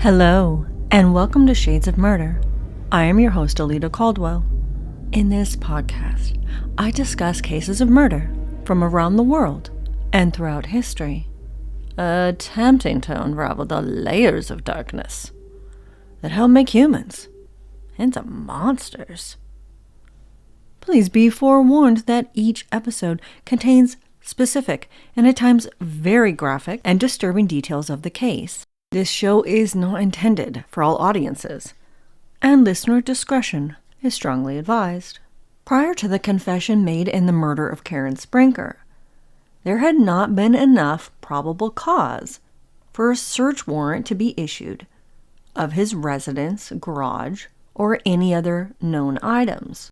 Hello, and welcome to Shades of Murder. I am your host, Alita Caldwell. In this podcast, I discuss cases of murder from around the world and throughout history, attempting to unravel the layers of darkness that help make humans into monsters. Please be forewarned that each episode contains specific and at times very graphic and disturbing details of the case. This show is not intended for all audiences, and listener discretion is strongly advised. Prior to the confession made in the murder of Karen Sprinker, there had not been enough probable cause for a search warrant to be issued of his residence, garage, or any other known items.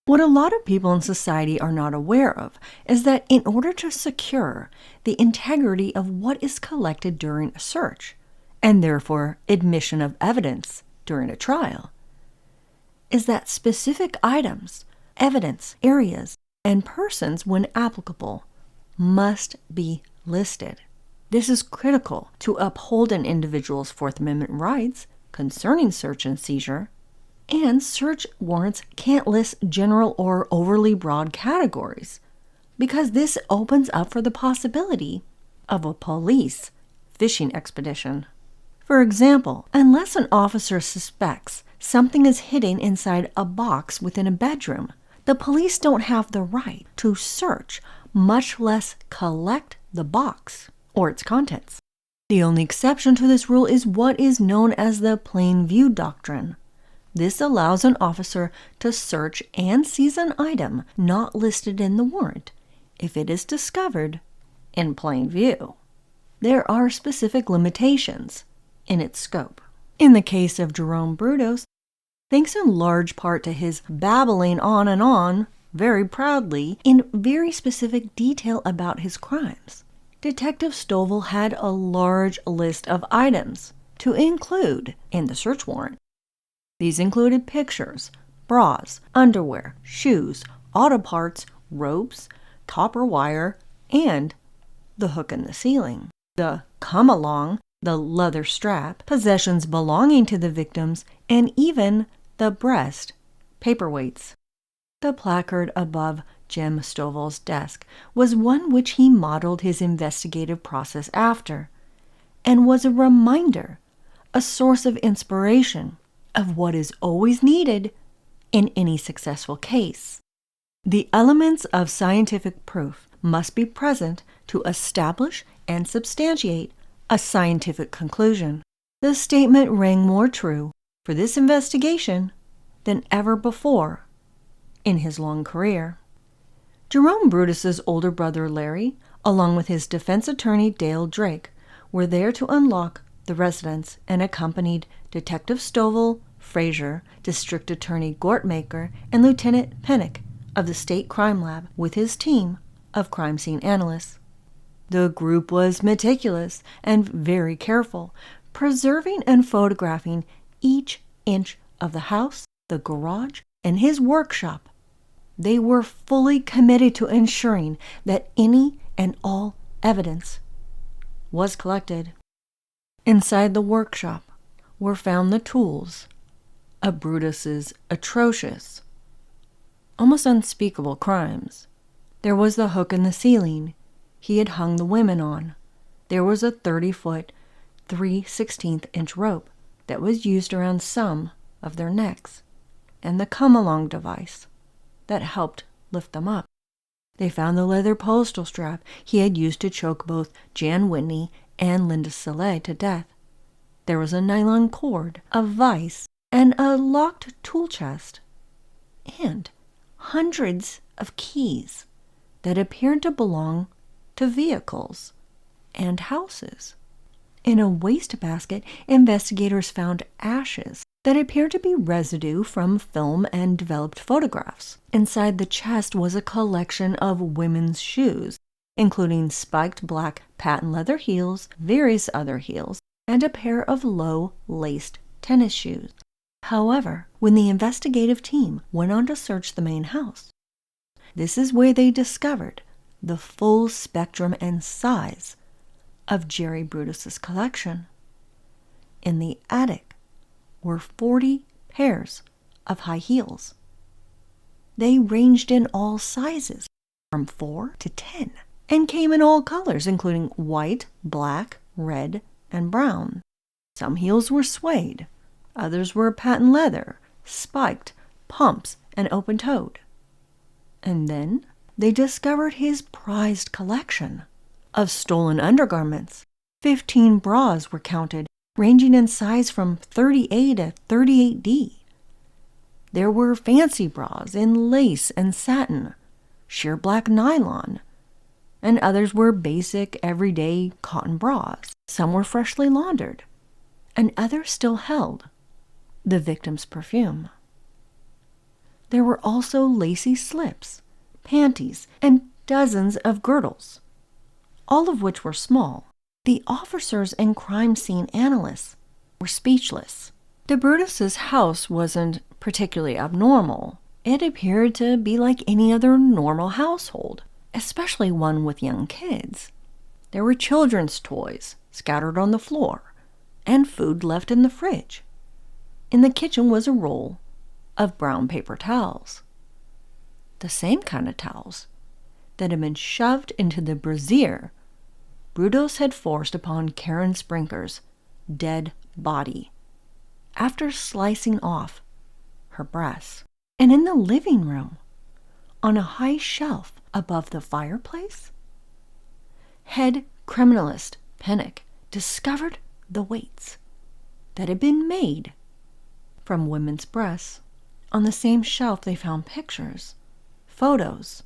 What a lot of people in society are not aware of is that in order to secure the integrity of what is collected during a search, and therefore admission of evidence during a trial, is that specific items, evidence, areas, and persons, when applicable, must be listed. This is critical to uphold an individual's Fourth Amendment rights concerning search and seizure, and search warrants can't list general or overly broad categories, because this opens up for the possibility of a police fishing expedition. For example, unless an officer suspects something is hidden inside a box within a bedroom, the police don't have the right to search, much less collect the box or its contents. The only exception to this rule is what is known as the plain view doctrine. This allows an officer to search and seize an item not listed in the warrant if it is discovered in plain view. There are specific limitations in its scope. In the case of Jerome Brudos, thanks in large part to his babbling on and on, very proudly, in very specific detail about his crimes, Detective Stovall had a large list of items to include in the search warrant. These included pictures, bras, underwear, shoes, auto parts, ropes, copper wire, and the hook in the ceiling, the come-along, the leather strap, possessions belonging to the victims, and even the breast paperweights. The placard above Jim Stovall's desk was one which he modeled his investigative process after, and was a reminder, a source of inspiration, of what is always needed in any successful case. The elements of scientific proof must be present to establish and substantiate a scientific conclusion. The statement rang more true for this investigation than ever before in his long career. Jerome Brudos' older brother Larry, along with his defense attorney Dale Drake, were there to unlock the residence and accompanied Detective Stovall, Frazier, District Attorney Gortmaker, and Lieutenant Pennick of the State Crime Lab with his team of crime scene analysts. The group was meticulous and very careful, preserving and photographing each inch of the house, the garage, and his workshop. They were fully committed to ensuring that any and all evidence was collected. Inside the workshop were found the tools of Brudos' atrocious, almost unspeakable crimes. There was the hook in the ceiling he had hung the women on. There was a 30-foot, 3/16-inch rope that was used around some of their necks, and the come-along device that helped lift them up. They found the leather postal strap he had used to choke both Jan Whitney and Linda Soleil to death. There was a nylon cord, a vise, and a locked tool chest, and hundreds of keys that appeared to belong to vehicles and houses. In a wastebasket, investigators found ashes that appeared to be residue from film and developed photographs. Inside the chest was a collection of women's shoes, including spiked black patent leather heels, various other heels, and a pair of low-laced tennis shoes. However, when the investigative team went on to search the main house, this is where they discovered the full spectrum and size of Jerry Brudos' collection. in the attic were 40 pairs of high heels. They ranged in all sizes, from 4 to 10, and came in all colors, including white, black, red, and brown. Some heels were suede, others were patent leather, spiked, pumps, and open-toed. And then they discovered his prized collection of stolen undergarments. 15 bras were counted, ranging in size from 30A to 38D. There were fancy bras in lace and satin, sheer black nylon, and others were basic, everyday cotton bras. Some were freshly laundered, and others still held the victim's perfume. There were also lacy slips, panties, and dozens of girdles, all of which were small. The officers and crime scene analysts were speechless. The Brudos' house wasn't particularly abnormal. It appeared to be like any other normal household, especially one with young kids. There were children's toys scattered on the floor, and food left in the fridge. In the kitchen was a roll of brown paper towels, the same kind of towels that had been shoved into the brazier Brudos had forced upon Karen Sprinker's dead body after slicing off her breasts. And in the living room, on a high shelf above the fireplace, head criminalist Pinnock discovered the weights that had been made from women's breasts. On the same shelf, they found pictures, photos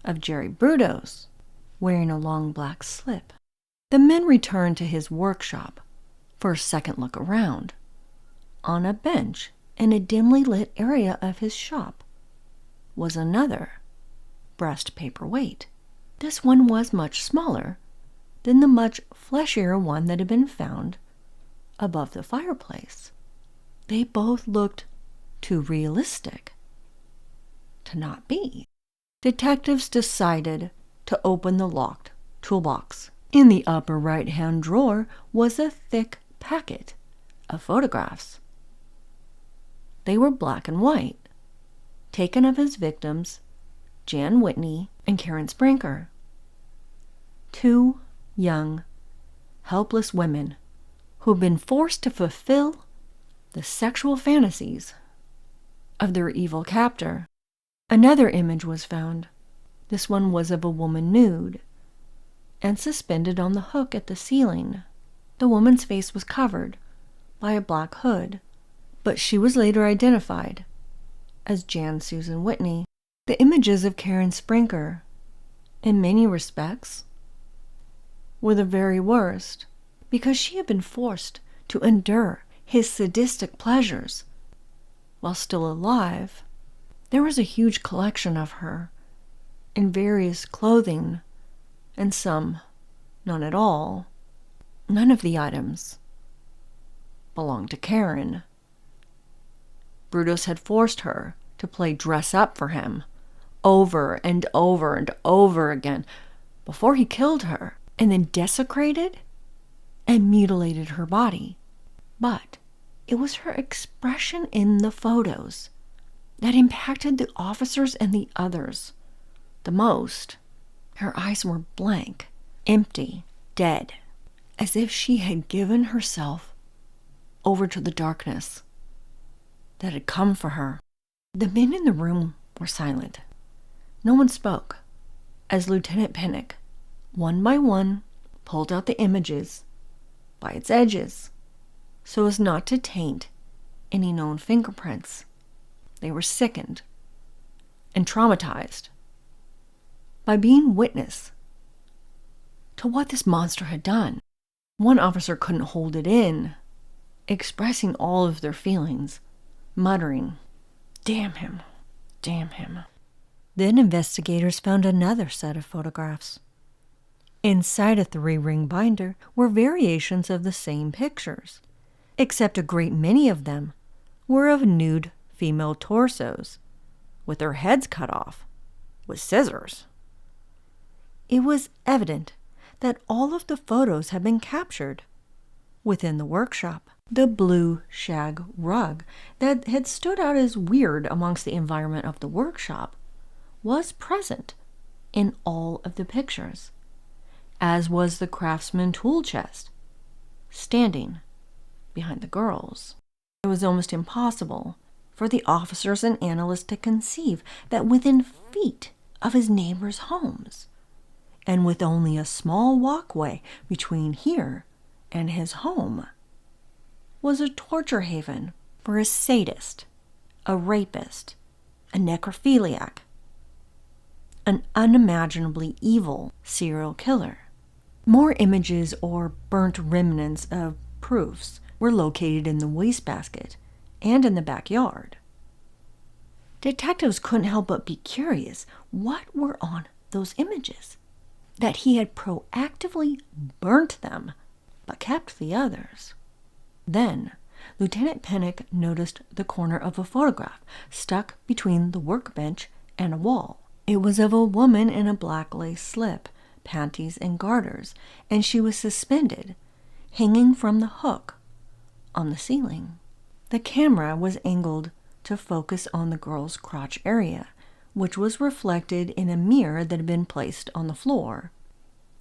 of Jerry Brudos wearing a long black slip. The men returned to his workshop for a second look around. On a bench in a dimly lit area of his shop was another breast paperweight. This one was much smaller than the much fleshier one that had been found above the fireplace. They both looked too realistic to not be. Detectives decided to open the locked toolbox. In the upper right-hand drawer was a thick packet of photographs. They were black and white, taken of his victims, Jan Whitney and Karen Sprinker. 2 young, helpless women who had been forced to fulfill the sexual fantasies of their evil captor. Another image was found. This one was of a woman nude and suspended on the hook at the ceiling. The woman's face was covered by a black hood, but she was later identified as Jan Susan Whitney. The images of Karen Sprinker, in many respects, were the very worst, because she had been forced to endure his sadistic pleasures while still alive. There was a huge collection of her in various clothing, and some none at all. None of the items belonged to Karen. Brudos had forced her to play dress up for him over and over and over again before he killed her, and then desecrated and mutilated her body. But it was her expression in the photos that impacted the officers and the others the most. Her eyes were blank, empty, dead, as if she had given herself over to the darkness that had come for her. The men in the room were silent. No one spoke as Lieutenant Pinnock, one by one, pulled out the images by its edges so as not to taint any known fingerprints. They were sickened and traumatized by being witness to what this monster had done. One officer couldn't hold it in, expressing all of their feelings, muttering, "Damn him, damn him." Then investigators found another set of photographs. Inside a 3-ring binder were variations of the same pictures, except a great many of them were of nude female torsos, with their heads cut off with scissors. It was evident that all of the photos had been captured within the workshop. The blue shag rug that had stood out as weird amongst the environment of the workshop was present in all of the pictures, as was the craftsman tool chest standing behind the girls. It was almost impossible for the officers and analysts to conceive that within feet of his neighbors' homes, and with only a small walkway between here and his home, was a torture haven for a sadist, a rapist, a necrophiliac, an unimaginably evil serial killer. More images or burnt remnants of proofs were located in the wastebasket and in the backyard. Detectives couldn't help but be curious what were on those images, that he had proactively burnt them but kept the others. Then, Lieutenant Pennock noticed the corner of a photograph stuck between the workbench and a wall. It was of a woman in a black lace slip, panties, and garters, and she was suspended, hanging from the hook on the ceiling. The camera was angled to focus on the girl's crotch area, which was reflected in a mirror that had been placed on the floor.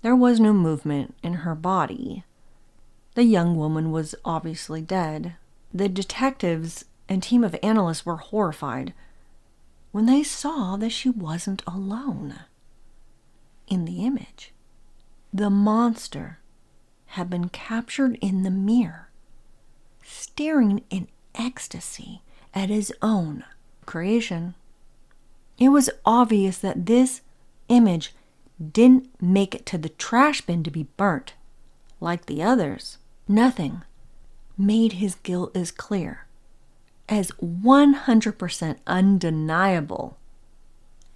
There was no movement in her body. The young woman was obviously dead. The detectives and team of analysts were horrified when they saw that she wasn't alone in the image. The monster had been captured in the mirror, staring in ecstasy at his own creation. It was obvious that this image didn't make it to the trash bin to be burnt like the others. Nothing made his guilt as clear, as 100% undeniable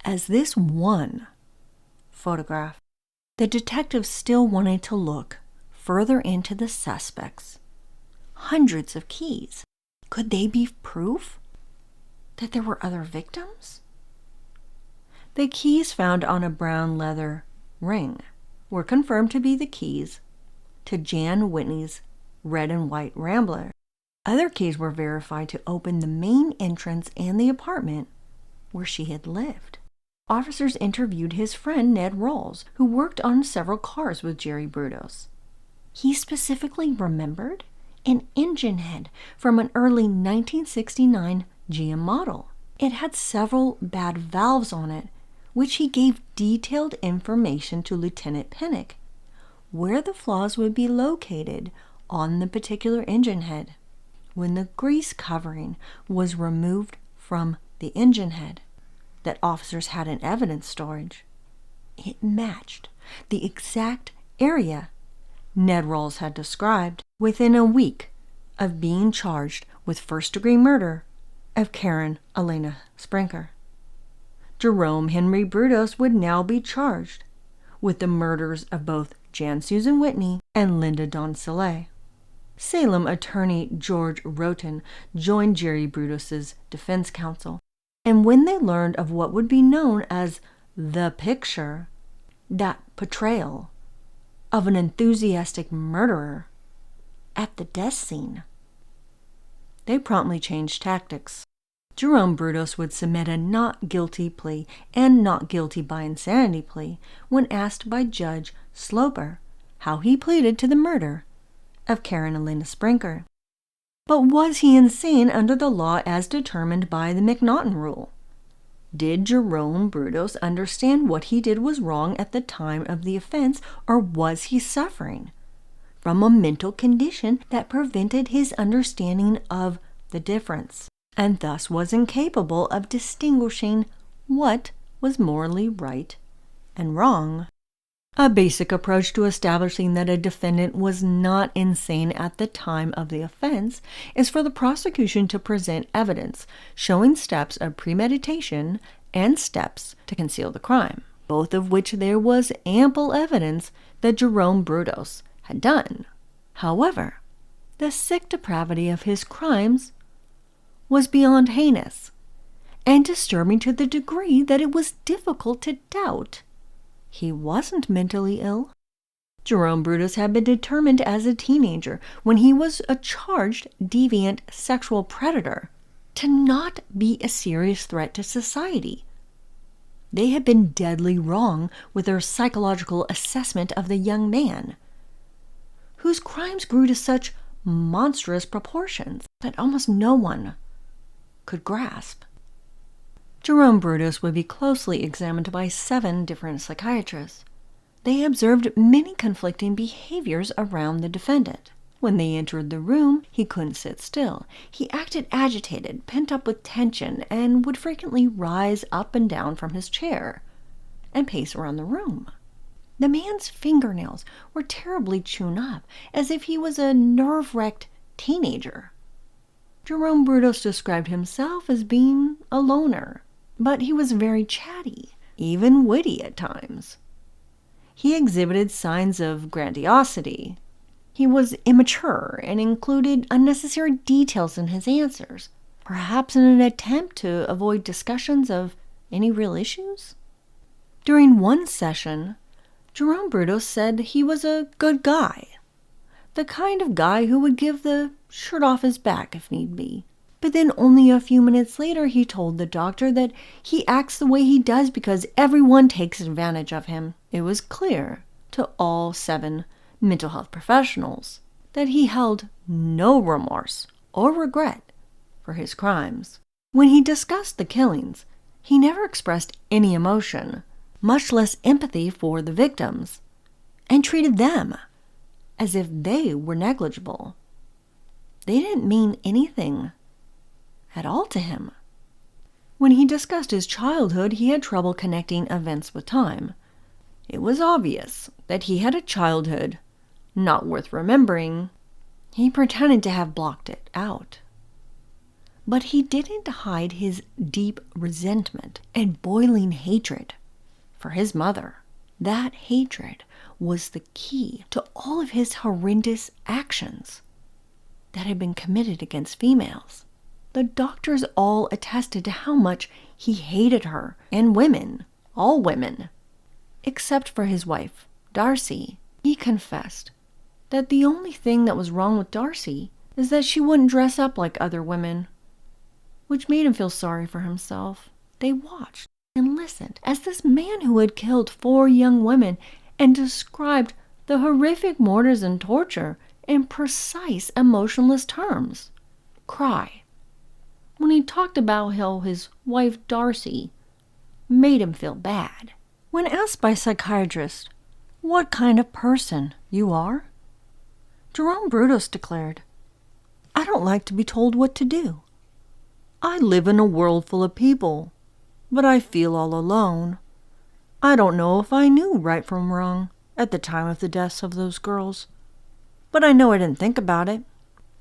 as this one photograph. The detectives still wanted to look further into the suspects. Hundreds of keys. Could they be proof that there were other victims? The keys found on a brown leather ring were confirmed to be the keys to Jan Whitney's red and white Rambler. Other keys were verified to open the main entrance and the apartment where she had lived. Officers interviewed his friend Ned Rawls, who worked on several cars with Jerry Brudos. He specifically remembered an engine head from an early 1969 GM model. It had several bad valves on it, which he gave detailed information to Lieutenant Pennock, where the flaws would be located on the particular engine head. When the grease covering was removed from the engine head that officers had in evidence storage, it matched the exact area Ned Rawls had described. Within a week of being charged with first-degree murder of Karen Elena Sprinker, Jerome Henry Brudos would now be charged with the murders of both Jan Susan Whitney and Linda Dawn Soleil. Salem attorney George Roten joined Jerry Brudos's defense counsel, and when they learned of what would be known as the picture, that portrayal of an enthusiastic murderer at the death scene, they promptly changed tactics. Jerome Brudos would submit a not guilty plea and not guilty by insanity plea when asked by Judge Sloper how he pleaded to the murder of Karen Elena Sprinker. But was he insane under the law as determined by the McNaughton rule? Did Jerome Brudos understand what he did was wrong at the time of the offense, or was he suffering from a mental condition that prevented his understanding of the difference, and thus was incapable of distinguishing what was morally right and wrong? A basic approach to establishing that a defendant was not insane at the time of the offense is for the prosecution to present evidence showing steps of premeditation and steps to conceal the crime, both of which there was ample evidence that Jerome Brudos had done. However, the sick depravity of his crimes was beyond heinous and disturbing to the degree that it was difficult to doubt he wasn't mentally ill. Jerome Brudos had been determined as a teenager, when he was a charged deviant sexual predator, to not be a serious threat to society. They had been deadly wrong with their psychological assessment of the young man, whose crimes grew to such monstrous proportions that almost no one could grasp. Jerome Brudos would be closely examined by 7 different psychiatrists. They observed many conflicting behaviors around the defendant. When they entered the room, he couldn't sit still. He acted agitated, pent up with tension, and would frequently rise up and down from his chair and pace around the room. The man's fingernails were terribly chewed up, as if he was a nerve-wrecked teenager. Jerome Brudos described himself as being a loner, but he was very chatty, even witty at times. He exhibited signs of grandiosity. He was immature and included unnecessary details in his answers, perhaps in an attempt to avoid discussions of any real issues. During one session, Jerome Brudos said he was a good guy, the kind of guy who would give the shirt off his back if need be. But then only a few minutes later, he told the doctor that he acts the way he does because everyone takes advantage of him. It was clear to all 7 mental health professionals that he held no remorse or regret for his crimes. When he discussed the killings, he never expressed any emotion, much less empathy for the victims, and treated them as if they were negligible. They didn't mean anything at all to him. When he discussed his childhood, he had trouble connecting events with time. It was obvious that he had a childhood not worth remembering. He pretended to have blocked it out. But he didn't hide his deep resentment and boiling hatred for his mother. That hatred was the key to all of his horrendous actions that had been committed against females. The doctors all attested to how much he hated her and women, all women, except for his wife, Darcy. He confessed that the only thing that was wrong with Darcy is that she wouldn't dress up like other women, which made him feel sorry for himself. They watched and listened as this man who had killed 4 young women and described the horrific murders and torture in precise, emotionless terms, cry when he talked about how his wife Darcy made him feel bad. When asked by psychiatrists what kind of person you are, Jerome Brudos declared, "I don't like to be told what to do. I live in a world full of people, but I feel all alone. I don't know if I knew right from wrong at the time of the deaths of those girls, but I know I didn't think about it.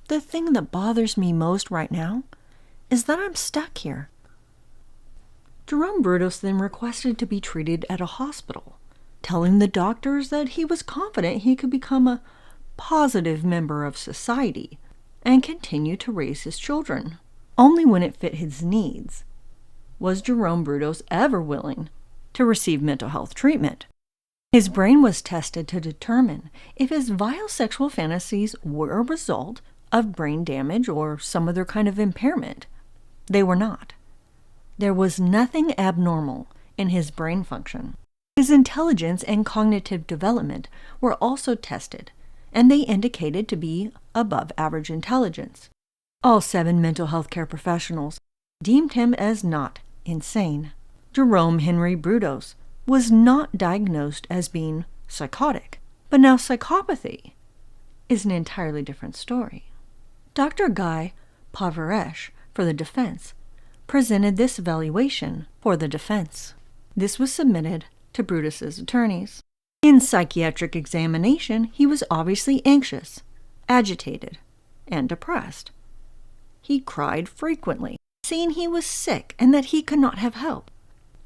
The thing that bothers me most right now is that I'm stuck here." Jerome Brudos then requested to be treated at a hospital, telling the doctors that he was confident he could become a positive member of society and continue to raise his children. Only when it fit his needs was Jerome Brudos ever willing to receive mental health treatment. His brain was tested to determine if his vile sexual fantasies were a result of brain damage or some other kind of impairment. They were not. There was nothing abnormal in his brain function. His intelligence and cognitive development were also tested, and they indicated to be above average intelligence. All 7 mental health care professionals deemed him as not insane. Jerome Henry Brudos was not diagnosed as being psychotic, but now psychopathy is an entirely different story. Dr. Guy Pavaresh, for the defense, presented this evaluation for the defense. This was submitted to Brudos' attorneys. In psychiatric examination, he was obviously anxious, agitated, and depressed. He cried frequently, saying he was sick and that he could not have help.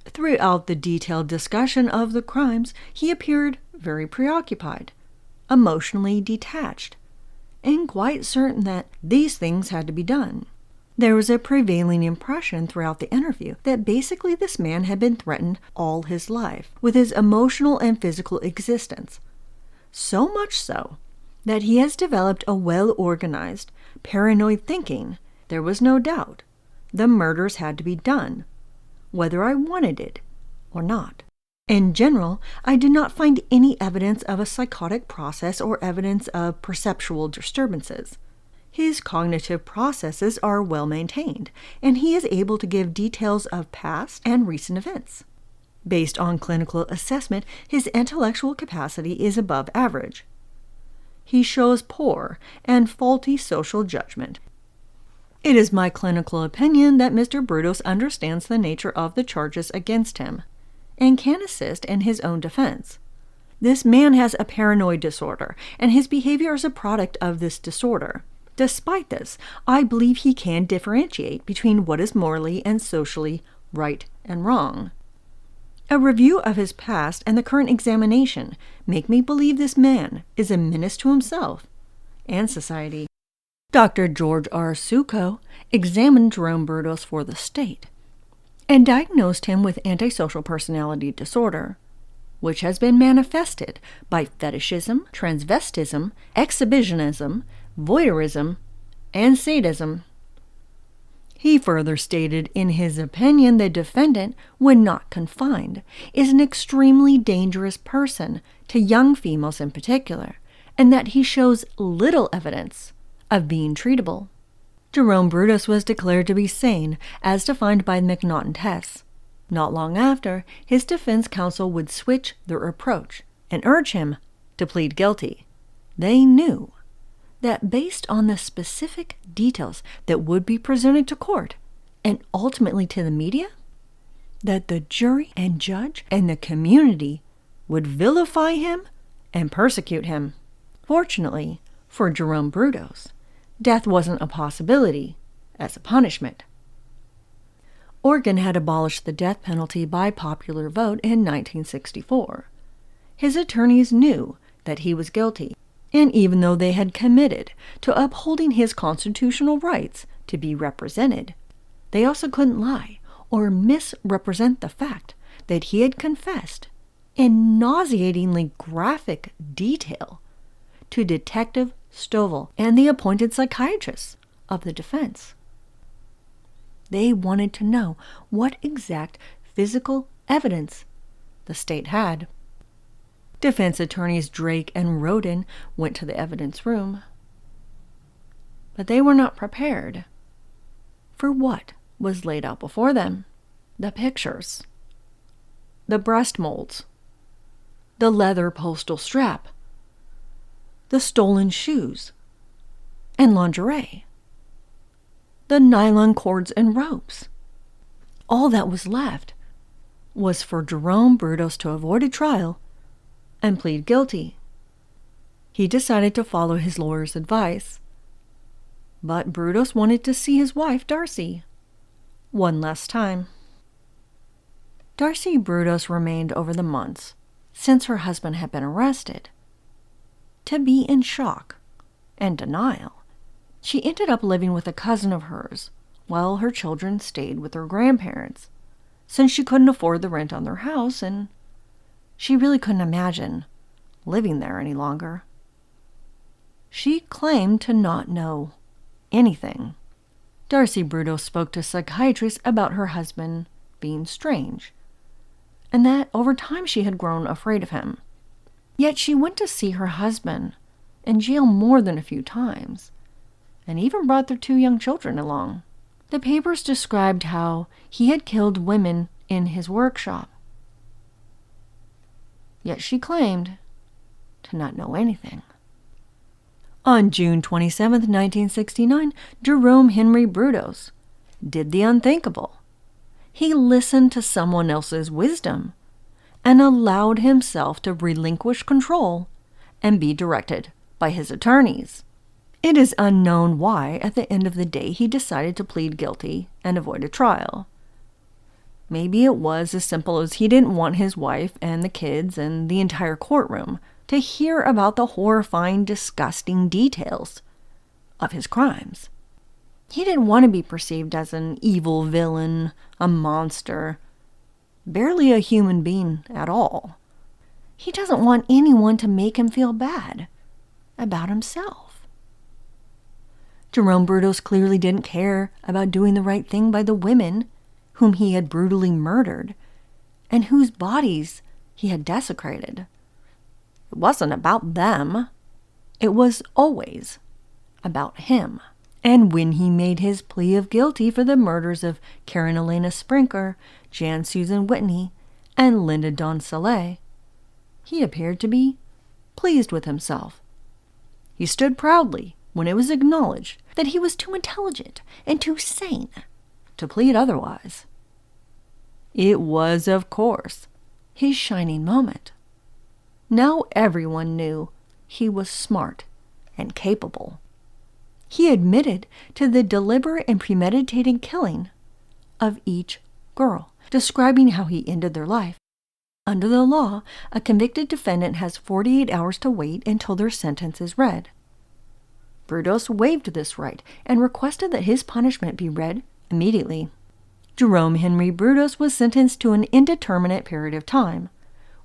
Throughout the detailed discussion of the crimes, he appeared very preoccupied, emotionally detached, and quite certain that these things had to be done. There was a prevailing impression throughout the interview that basically this man had been threatened all his life with his emotional and physical existence. So much so that he has developed a well-organized, paranoid thinking. There was no doubt the murders had to be done, whether I wanted it or not. In general, I did not find any evidence of a psychotic process or evidence of perceptual disturbances. His cognitive processes are well maintained, and he is able to give details of past and recent events. Based on clinical assessment, his intellectual capacity is above average. He shows poor and faulty social judgment. It is my clinical opinion that Mr. Brudos understands the nature of the charges against him and can assist in his own defense. This man has a paranoid disorder, and his behavior is a product of this disorder. Despite this, I believe he can differentiate between what is morally and socially right and wrong. A review of his past and the current examination make me believe this man is a menace to himself and society. Dr. George R. Succo examined Jerome Brudos for the state and diagnosed him with antisocial personality disorder, which has been manifested by fetishism, transvestism, exhibitionism, voyeurism, and sadism. He further stated in his opinion the defendant, when not confined, is an extremely dangerous person to young females in particular, and that he shows little evidence of being treatable. Jerome Brudos was declared to be sane, as defined by the McNaughton tests. Not long after, his defense counsel would switch their approach and urge him to plead guilty. They knew that based on the specific details that would be presented to court and ultimately to the media, that the jury and judge and the community would vilify him and persecute him. Fortunately for Jerome Brudos, death wasn't a possibility as a punishment. Oregon had abolished the death penalty by popular vote in 1964. His attorneys knew that he was guilty, and even though they had committed to upholding his constitutional rights to be represented, they also couldn't lie or misrepresent the fact that he had confessed in nauseatingly graphic detail to Detective Stovall and the appointed psychiatrists of the defense. They wanted to know what exact physical evidence the state had. Defense attorneys Drake and Roden went to the evidence room, but they were not prepared for what was laid out before them. The pictures, the breast molds, the leather postal strap, the stolen shoes and lingerie, the nylon cords and ropes. All that was left was for Jerome Brudos to avoid a trial and plead guilty. He decided to follow his lawyer's advice, but Brudos wanted to see his wife, Darcy, one last time. Darcy Brudos remained over the months since her husband had been arrested to be in shock and denial. She ended up living with a cousin of hers while her children stayed with their grandparents, since she couldn't afford the rent on their house and she really couldn't imagine living there any longer. She claimed to not know anything. Darcy Brudos spoke to psychiatrists about her husband being strange, and that over time she had grown afraid of him. Yet she went to see her husband in jail more than a few times, and even brought their 2 young children along. The papers described how he had killed women in his workshop. Yet she claimed to not know anything. On June 27, 1969, Jerome Henry Brudos did the unthinkable. He listened to someone else's wisdom and allowed himself to relinquish control and be directed by his attorneys. It is unknown why, at the end of the day, he decided to plead guilty and avoid a trial. Maybe it was as simple as he didn't want his wife and the kids and the entire courtroom to hear about the horrifying, disgusting details of his crimes. He didn't want to be perceived as an evil villain, a monster, barely a human being at all. He doesn't want anyone to make him feel bad about himself. Jerome Brudos clearly didn't care about doing the right thing by the women whom he had brutally murdered and whose bodies he had desecrated. It wasn't about them. It was always about him. And when he made his plea of guilty for the murders of Karen Elena Sprinker, Jan Susan Whitney, and Linda Dawn Soleil, he appeared to be pleased with himself. He stood proudly when it was acknowledged that he was too intelligent and too sane to plead otherwise. It was, of course, his shining moment. Now everyone knew he was smart and capable. He admitted to the deliberate and premeditated killing of each girl, describing how he ended their life. Under the law, a convicted defendant has 48 hours to wait until their sentence is read. Brudos waived this right and requested that his punishment be read immediately. Jerome Henry Brudos was sentenced to an indeterminate period of time,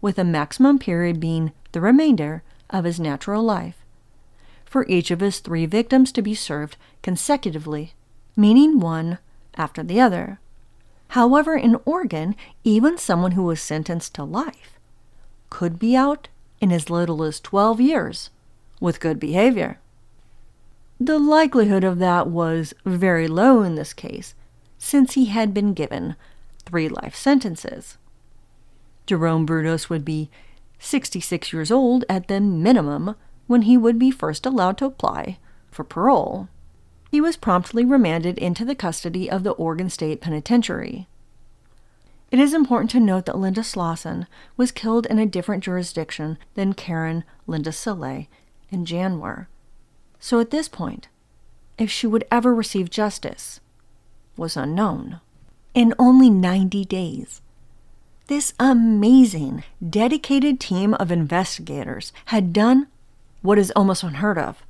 with a maximum period being the remainder of his natural life, for each of his 3 victims to be served consecutively, meaning one after the other. However, in Oregon, even someone who was sentenced to life could be out in as little as 12 years with good behavior. The likelihood of that was very low in this case, since he had been given 3 life sentences. Jerome Brudos would be 66 years old at the minimum when he would be first allowed to apply for parole. He was promptly remanded into the custody of the Oregon State Penitentiary. It is important to note that Linda Slauson was killed in a different jurisdiction than Karen, Linda Soleil, and Jan were. So at this point, if she would ever receive justice was unknown. In only 90 days, this amazing, dedicated team of investigators had done what is almost unheard of.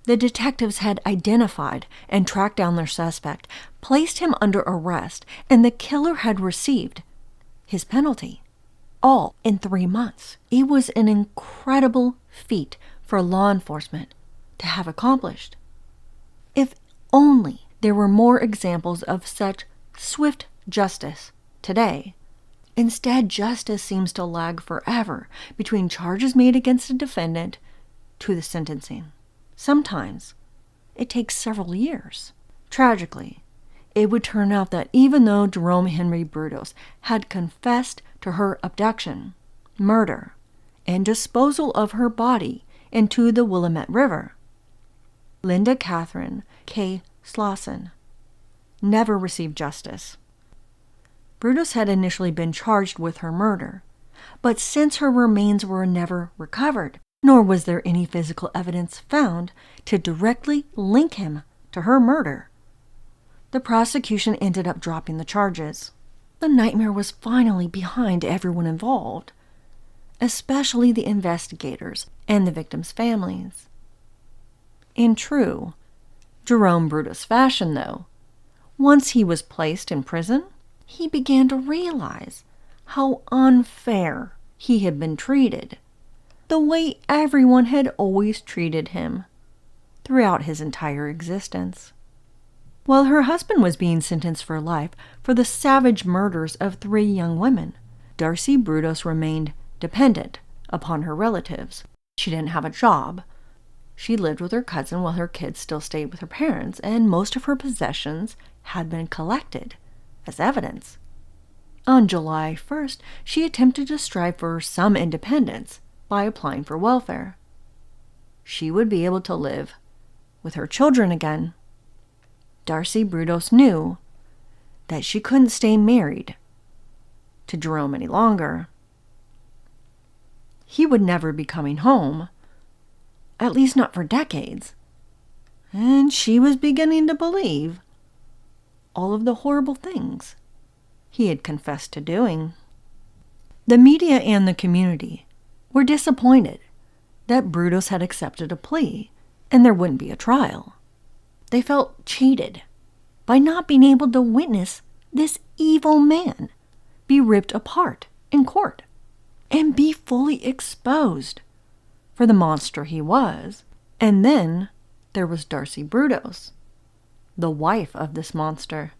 The detectives had identified and tracked down their suspect, placed him under arrest, and the killer had received his penalty, all in 3 months. It was an incredible feat for law enforcement to have accomplished. If only there were more examples of such swift justice today. Instead, justice seems to lag forever between charges made against a defendant to the sentencing. Sometimes it takes several years. Tragically, it would turn out that even though Jerome Henry Brudos had confessed to her abduction, murder, and disposal of her body into the Willamette River, Linda Catherine K. Slauson never received justice. Brudos had initially been charged with her murder, but since her remains were never recovered, nor was there any physical evidence found to directly link him to her murder, the prosecution ended up dropping the charges. The nightmare was finally behind everyone involved, especially the investigators and the victims' families. In true Jerome Brudos fashion, though, once he was placed in prison, he began to realize how unfair he had been treated, the way everyone had always treated him throughout his entire existence. While her husband was being sentenced for life for the savage murders of 3 young women, Darcy Brudos remained dependent upon her relatives. She didn't have a job. She lived with her cousin while her kids still stayed with her parents, and most of her possessions had been collected as evidence. On July 1st, she attempted to strive for some independence by applying for welfare. She would be able to live with her children again. Darcy Brudos knew that she couldn't stay married to Jerome any longer. He would never be coming home, at least not for decades, and she was beginning to believe all of the horrible things he had confessed to doing. The media and the community were disappointed that Brudos had accepted a plea and there wouldn't be a trial. They felt cheated by not being able to witness this evil man be ripped apart in court. and be fully exposed for the monster he was. And then there was Darcy Brudos, the wife of this monster,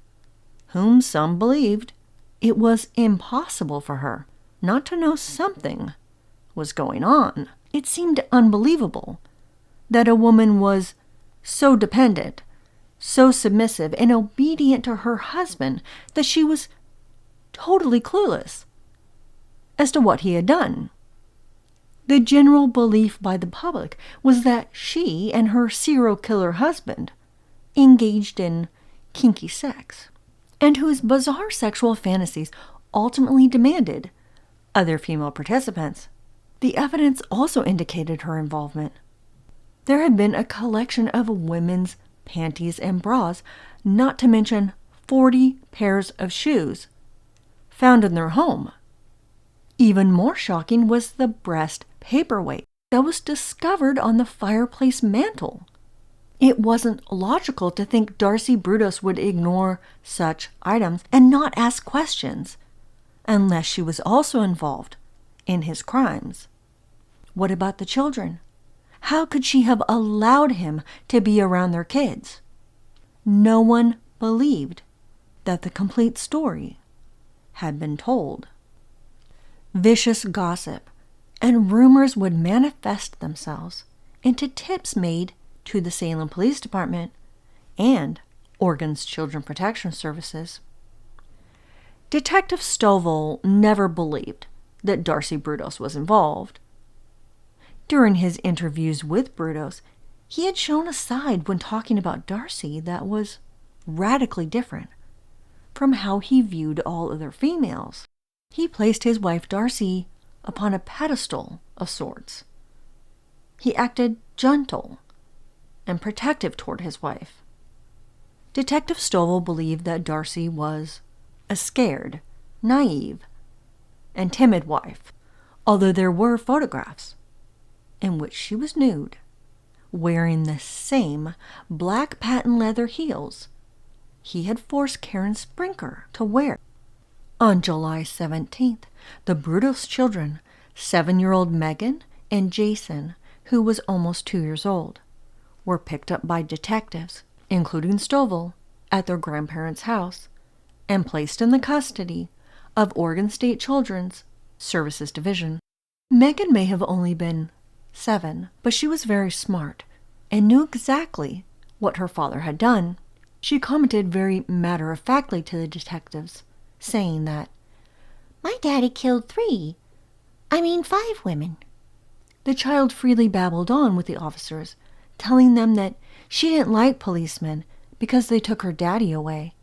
whom some believed it was impossible for her not to know something was going on. It seemed unbelievable that a woman was so dependent, so submissive and obedient to her husband that she was totally clueless as to what he had done. The general belief by the public was that she and her serial killer husband engaged in kinky sex, and whose bizarre sexual fantasies ultimately demanded other female participants. The evidence also indicated her involvement. There had been a collection of women's panties and bras, not to mention 40 pairs of shoes, found in their home. Even more shocking was the breast paperweight that was discovered on the fireplace mantel. It wasn't logical to think Darcy Brudos would ignore such items and not ask questions, unless she was also involved in his crimes. What about the children? How could she have allowed him to be around their kids? No one believed that the complete story had been told. Vicious gossip and rumors would manifest themselves into tips made to the Salem Police Department and Oregon's Children Protection Services. Detective Stovall never believed that Darcy Brudos was involved. During his interviews with Brudos, he had shown a side when talking about Darcy that was radically different from how he viewed all other females. He placed his wife Darcy upon a pedestal of sorts. He acted gentle and protective toward his wife. Detective Stovall believed that Darcy was a scared, naive, and timid wife, although there were photographs in which she was nude, wearing the same black patent leather heels he had forced Karen Sprinker to wear. On July 17th, the Brudos children, 7-year-old Megan and Jason, who was almost 2 years old, were picked up by detectives, including Stovall, at their grandparents' house and placed in the custody of Oregon State Children's Services Division. Megan may have only been 7, but she was very smart and knew exactly what her father had done. She commented very matter-of-factly to the detectives, saying that, "My daddy killed 5 women." The child freely babbled on with the officers, telling them that she didn't like policemen because they took her daddy away,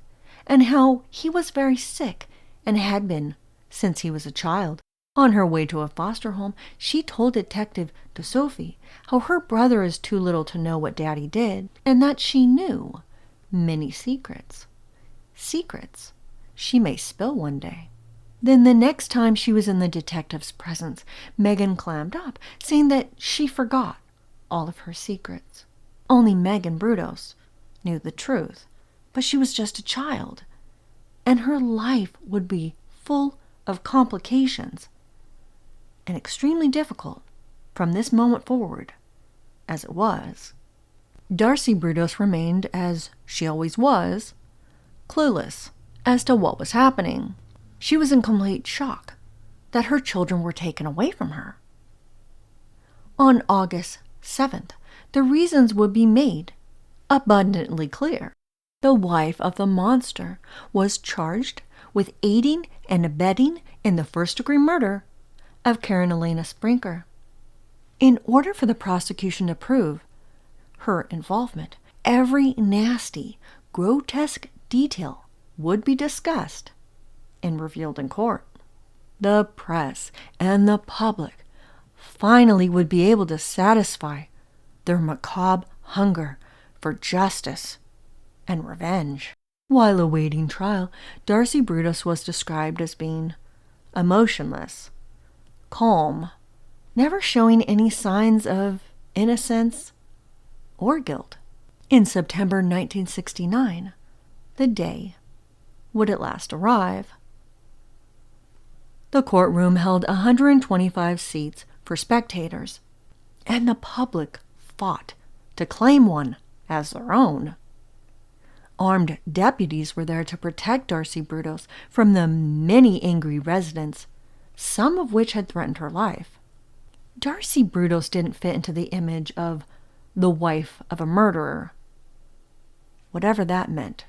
and how he was very sick and had been since he was a child. On her way to a foster home, she told Detective DeSophie how her brother is too little to know what Daddy did, and that she knew many secrets. Secrets she may spill one day. Then the next time she was in the detective's presence, Megan clammed up, saying that she forgot all of her secrets. Only Megan Brudos knew the truth, but she was just a child, and her life would be full of complications and extremely difficult from this moment forward, as it was. Darcy Brudos remained, as she always was, clueless as to what was happening. She was in complete shock that her children were taken away from her. On August 7th, the reasons would be made abundantly clear. The wife of the monster was charged with aiding and abetting in the first-degree murder of Karen Elena Sprinker. In order for the prosecution to prove her involvement, every nasty, grotesque detail would be discussed and revealed in court. The press and the public finally would be able to satisfy their macabre hunger for justice and revenge. While awaiting trial, Darcy Brudos was described as being emotionless, calm, never showing any signs of innocence or guilt. In September 1969, the day would at last arrive. The courtroom held 125 seats for spectators, and the public fought to claim one as their own. Armed deputies were there to protect Darcy Brudos from the many angry residents, some of which had threatened her life. Darcy Brudos didn't fit into the image of the wife of a murderer, whatever that meant.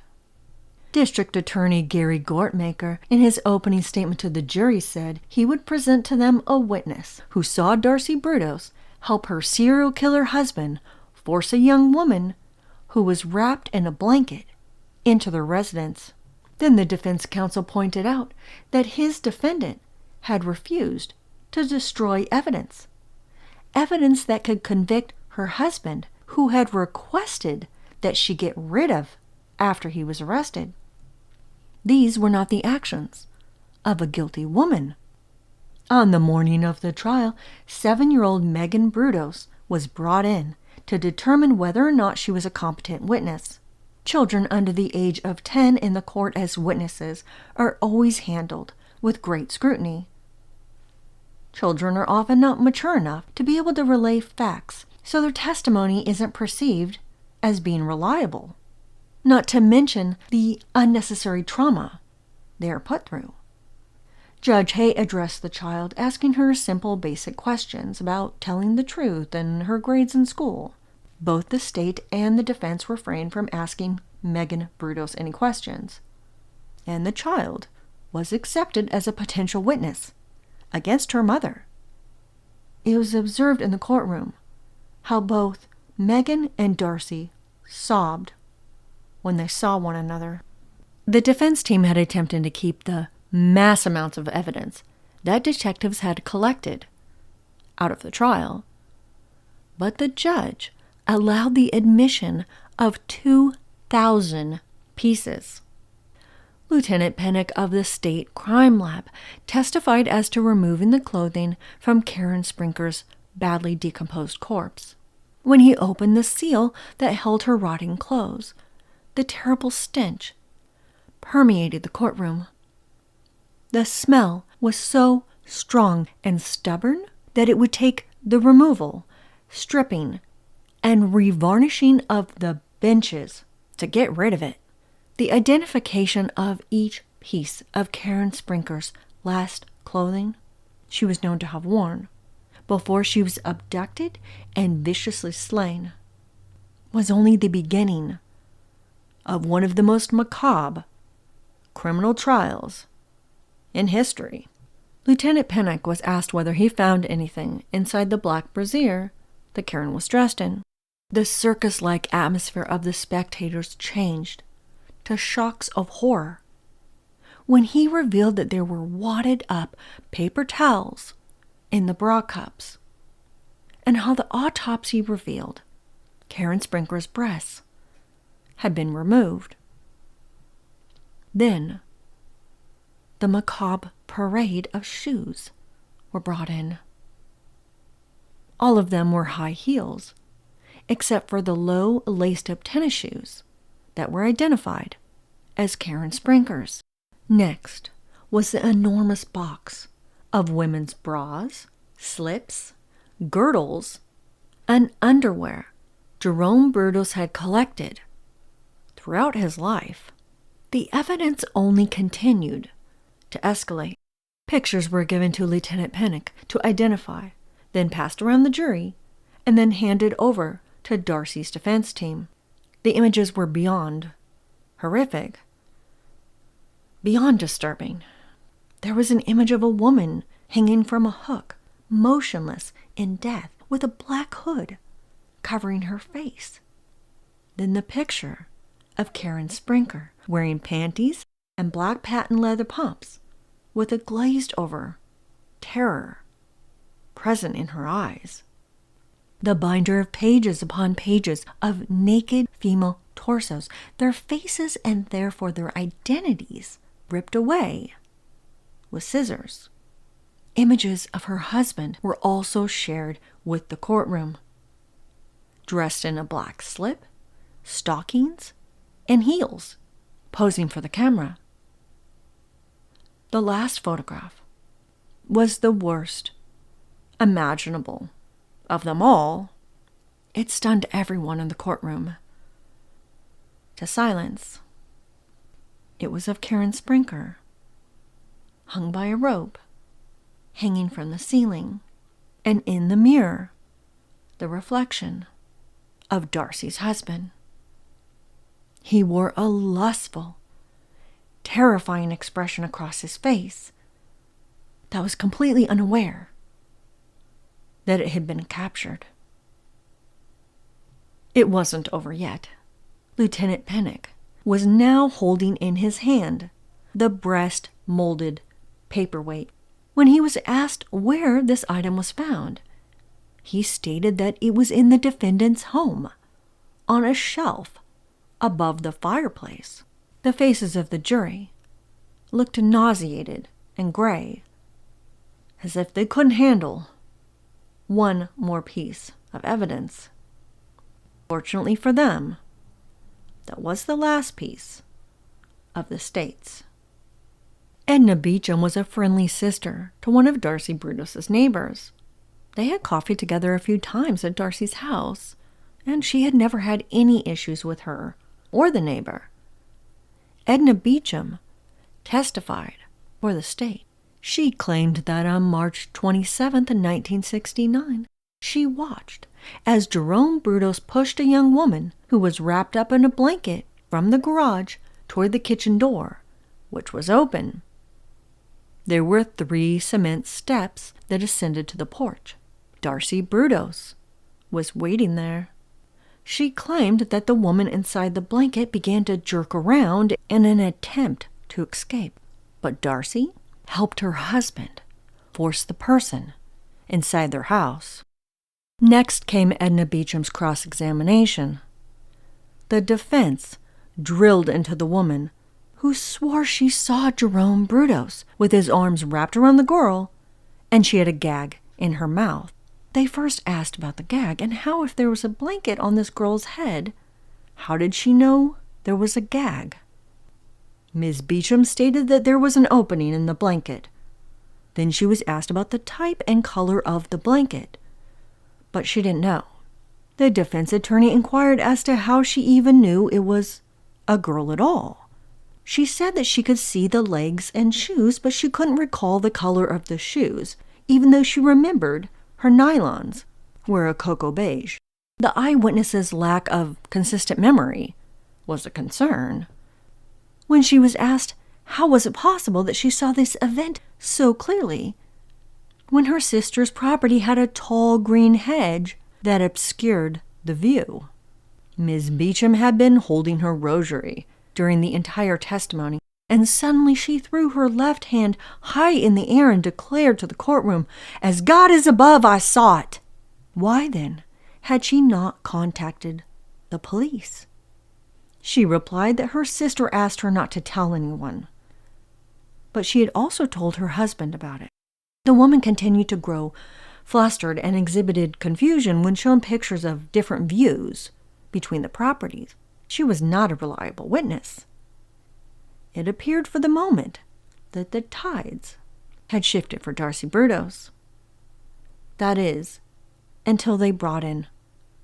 District Attorney Gary Gortmaker, in his opening statement to the jury, said he would present to them a witness who saw Darcy Brudos help her serial killer husband force a young woman who was wrapped in a blanket into their residence. Then the defense counsel pointed out that his defendant had refused to destroy evidence that could convict her husband, who had requested that she get rid of after he was arrested. These were not the actions of a guilty woman. On the morning of the trial, 7-year-old Megan Brudos was brought in to determine whether or not she was a competent witness. Children under the age of 10 in the court as witnesses are always handled with great scrutiny. Children are often not mature enough to be able to relay facts, so their testimony isn't perceived as being reliable, not to mention the unnecessary trauma they are put through. Judge Hay addressed the child, asking her simple, basic questions about telling the truth and her grades in school. Both the state and the defense refrained from asking Megan Brudos any questions, and the child was accepted as a potential witness against her mother. It was observed in the courtroom how both Megan and Darcy sobbed when they saw one another. The defense team had attempted to keep the mass amounts of evidence that detectives had collected out of the trial, but the judge allowed the admission of 2,000 pieces. Lieutenant Pennock of the State Crime Lab testified as to removing the clothing from Karen Sprinker's badly decomposed corpse. When he opened the seal that held her rotting clothes, the terrible stench permeated the courtroom. The smell was so strong and stubborn that it would take the removal, stripping, and revarnishing of the benches to get rid of it. The identification of each piece of Karen Sprinker's last clothing she was known to have worn before she was abducted and viciously slain was only the beginning of one of the most macabre criminal trials in history. Lieutenant Pennock was asked whether he found anything inside the black brassiere that Karen was dressed in. The circus-like atmosphere of the spectators changed to shocks of horror when he revealed that there were wadded up paper towels in the bra cups, and how the autopsy revealed Karen Sprinker's breasts had been removed. Then, the macabre parade of shoes were brought in. All of them were high heels, except for the low laced-up tennis shoes that were identified as Karen Sprinker's. Next was the enormous box of women's bras, slips, girdles, and underwear Jerome Brudos had collected throughout his life. The evidence only continued to escalate. Pictures were given to Lieutenant Pennock to identify, then passed around the jury, and then handed over to Darcy's defense team. The images were beyond horrific, beyond disturbing. There was an image of a woman hanging from a hook, motionless in death, with a black hood covering her face. Then the picture of Karen Sprinker wearing panties and black patent leather pumps with a glazed-over terror present in her eyes. The binder of pages upon pages of naked female torsos, their faces and therefore their identities ripped away with scissors. Images of her husband were also shared with the courtroom, dressed in a black slip, stockings, and heels, posing for the camera. The last photograph was the worst imaginable. Of them all, it stunned everyone in the courtroom to silence. It was of Karen Sprinker, hung by a rope, hanging from the ceiling, and in the mirror, the reflection of Darcy's husband. He wore a lustful, terrifying expression across his face that was completely unaware that it had been captured. It wasn't over yet. Lieutenant Pennock was now holding in his hand the breast-molded paperweight. When he was asked where this item was found, he stated that it was in the defendant's home, on a shelf above the fireplace. The faces of the jury looked nauseated and gray, as if they couldn't handle one more piece of evidence. Fortunately for them, that was the last piece of the state's. Edna Beecham was a friendly sister to one of Darcy Brudos' neighbors. They had coffee together a few times at Darcy's house, and she had never had any issues with her or the neighbor. Edna Beecham testified for the state. She claimed that on March 27th, 1969, she watched as Jerome Brudos pushed a young woman who was wrapped up in a blanket from the garage toward the kitchen door, which was open. There were 3 cement steps that ascended to the porch. Darcy Brudos was waiting there. She claimed that the woman inside the blanket began to jerk around in an attempt to escape, but Darcy helped her husband force the person inside their house. Next came Edna Beecham's cross-examination. The defense drilled into the woman, who swore she saw Jerome Brudos with his arms wrapped around the girl, and she had a gag in her mouth. They first asked about the gag and how, if there was a blanket on this girl's head, how did she know there was a gag? Ms. Beecham stated that there was an opening in the blanket. Then she was asked about the type and color of the blanket, but she didn't know. The defense attorney inquired as to how she even knew it was a girl at all. She said that she could see the legs and shoes, but she couldn't recall the color of the shoes, even though she remembered her nylons were a cocoa beige. The eyewitness's lack of consistent memory was a concern. When she was asked how was it possible that she saw this event so clearly, when her sister's property had a tall green hedge that obscured the view. Ms. Beecham had been holding her rosary during the entire testimony, and suddenly she threw her left hand high in the air and declared to the courtroom, "As God is above, I saw it." Why then had she not contacted the police? She replied that her sister asked her not to tell anyone, but she had also told her husband about it. The woman continued to grow flustered and exhibited confusion when shown pictures of different views between the properties. She was not a reliable witness. It appeared for the moment that the tides had shifted for Darcy Brudos. That is, until they brought in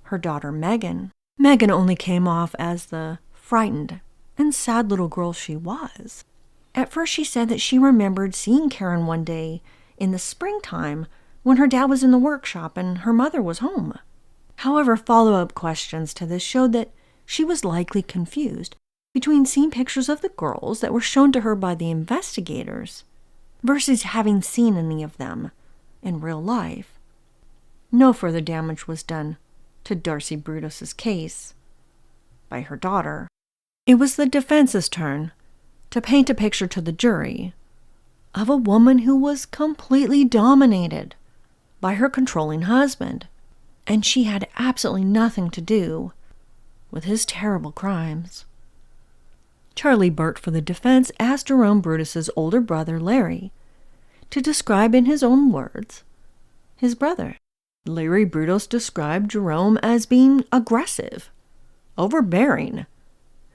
her daughter Megan. Megan only came off as the frightened and sad little girl she was. At first she said that she remembered seeing Karen one day in the springtime when her dad was in the workshop and her mother was home. However, follow-up questions to this showed that she was likely confused between seeing pictures of the girls that were shown to her by the investigators versus having seen any of them in real life. No further damage was done to Darcy Brudos' case by her daughter. It was the defense's turn to paint a picture to the jury of a woman who was completely dominated by her controlling husband, and she had absolutely nothing to do with his terrible crimes. Charlie Burt for the defense asked Jerome Brudos' older brother, Larry, to describe in his own words his brother. Larry Brudos described Jerome as being aggressive, overbearing,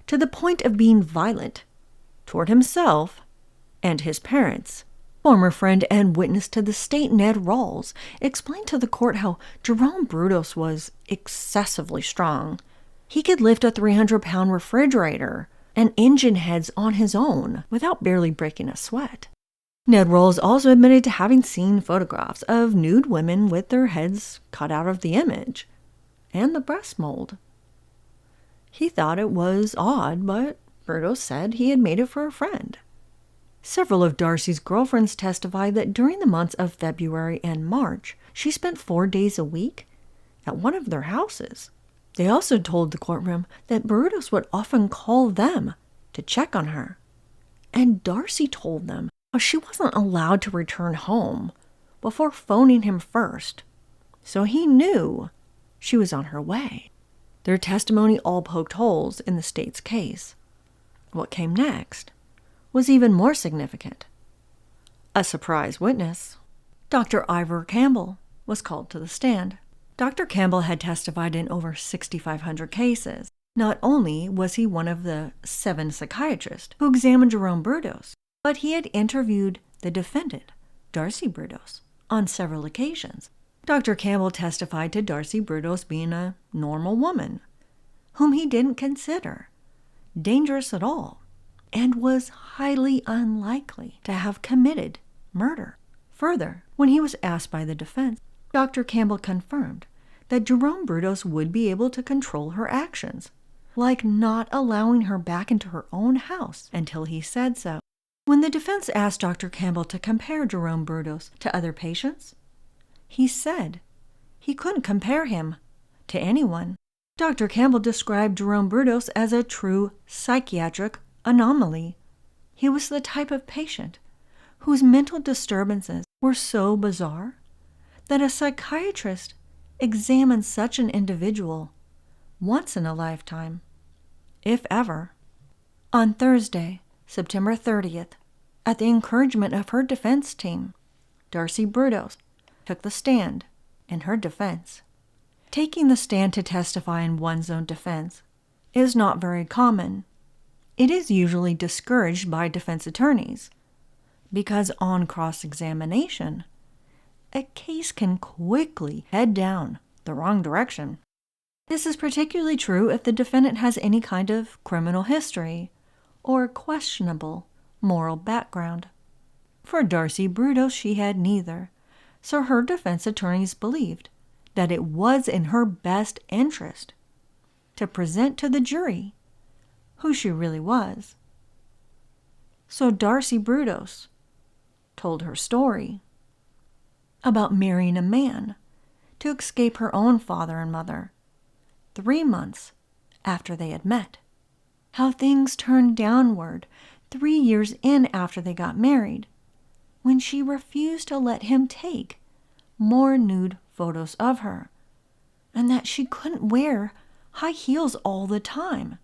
to the point of being violent toward himself and his parents. former friend and witness to the state, Ned Rawls, explained to the court how Jerome Brudos was excessively strong. He could lift a 300-pound refrigerator and engine heads on his own without barely breaking a sweat. Ned Rawls also admitted to having seen photographs of nude women with their heads cut out of the image and the breast mold. He thought it was odd, but Brudos said he had made it for a friend. Several of Darcy's girlfriends testified that during the months of February and March, she spent 4 days a week at one of their houses. They also told the courtroom that Brudos would often call them to check on her. And Darcy told them how she wasn't allowed to return home before phoning him first, so he knew she was on her way. Their testimony all poked holes in the state's case. What came next was even more significant. A surprise witness, Dr. Ivor Campbell, was called to the stand. Dr. Campbell had testified in over 6,500 cases. Not only was he one of the 7 psychiatrists who examined Jerome Brudos, but he had interviewed the defendant, Darcy Brudos, on several occasions. Dr. Campbell testified to Darcy Brudos being a normal woman, whom he didn't consider dangerous at all, and was highly unlikely to have committed murder. Further, when he was asked by the defense, Dr. Campbell confirmed that Jerome Brudos would be able to control her actions, like not allowing her back into her own house until he said so. When the defense asked Dr. Campbell to compare Jerome Brudos to other patients, he said he couldn't compare him to anyone. Dr. Campbell described Jerome Brudos as a true psychiatric anomaly. He was the type of patient whose mental disturbances were so bizarre that a psychiatrist examines such an individual once in a lifetime, if ever. On Thursday, September 30th, at the encouragement of her defense team, Darcy Brudos took the stand in her defense. Taking the stand to testify in one's own defense is not very common. It is usually discouraged by defense attorneys because on cross-examination, a case can quickly head down the wrong direction. This is particularly true if the defendant has any kind of criminal history or questionable moral background. For Darcy Brudos, she had neither, so her defense attorneys believed that it was in her best interest to present to the jury who she really was. So Darcy Brudos told her story about marrying a man to escape her own father and mother 3 months after they had met. How things turned downward 3 years in after they got married, when she refused to let him take more nude photos of her, and that she couldn't wear high heels all the time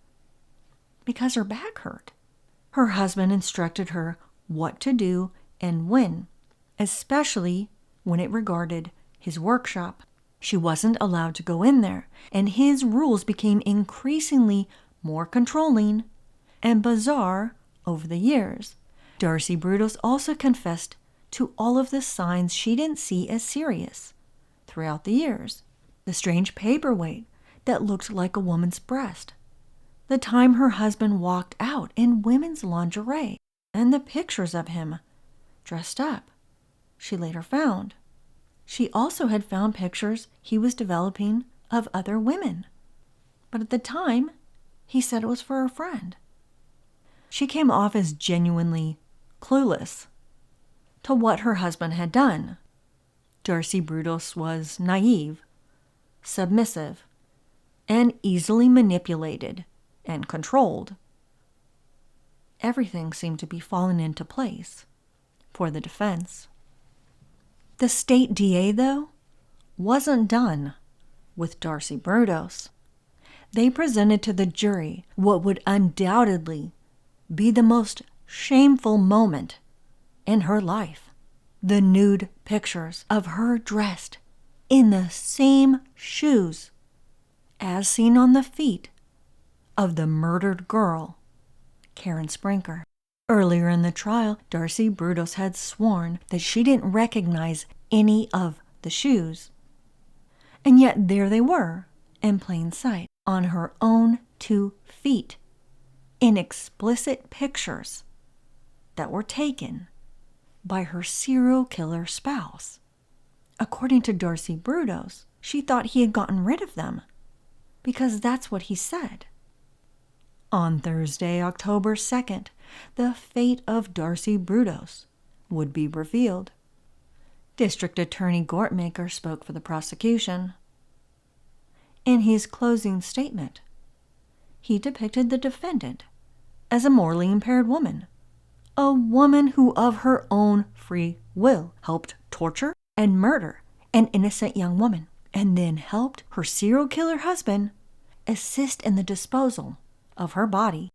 because her back hurt. Her husband instructed her what to do and when, especially when it regarded his workshop. She wasn't allowed to go in there, and his rules became increasingly more controlling and bizarre over the years. Darcy Brudos also confessed to all of the signs she didn't see as serious throughout the years. The strange paperweight that looked like a woman's breast, the time her husband walked out in women's lingerie, and the pictures of him dressed up she later found. She also had found pictures he was developing of other women, but at the time, he said it was for a friend. She came off as genuinely clueless to what her husband had done. Darcy Brudos was naive, submissive, and easily manipulated and controlled. Everything seemed to be falling into place for the defense. The state DA, though, wasn't done with Darcy Brudos. They presented to the jury what would undoubtedly be the most shameful moment in her life: the nude pictures of her dressed in the same shoes as seen on the feet of the murdered girl, Karen Sprinker. Earlier in the trial, Darcy Brudos had sworn that she didn't recognize any of the shoes. And yet there they were, in plain sight, on her own 2 feet, in explicit pictures that were taken by her serial killer spouse. According to Darcy Brudos, she thought he had gotten rid of them, because that's what he said. On Thursday, October 2nd, the fate of Darcy Brudos would be revealed. District Attorney Gortmaker spoke for the prosecution. In his closing statement, he depicted the defendant as a morally impaired woman, a woman who of her own free will helped torture and murder an innocent young woman, and then helped her serial killer husband assist in the disposal of her body.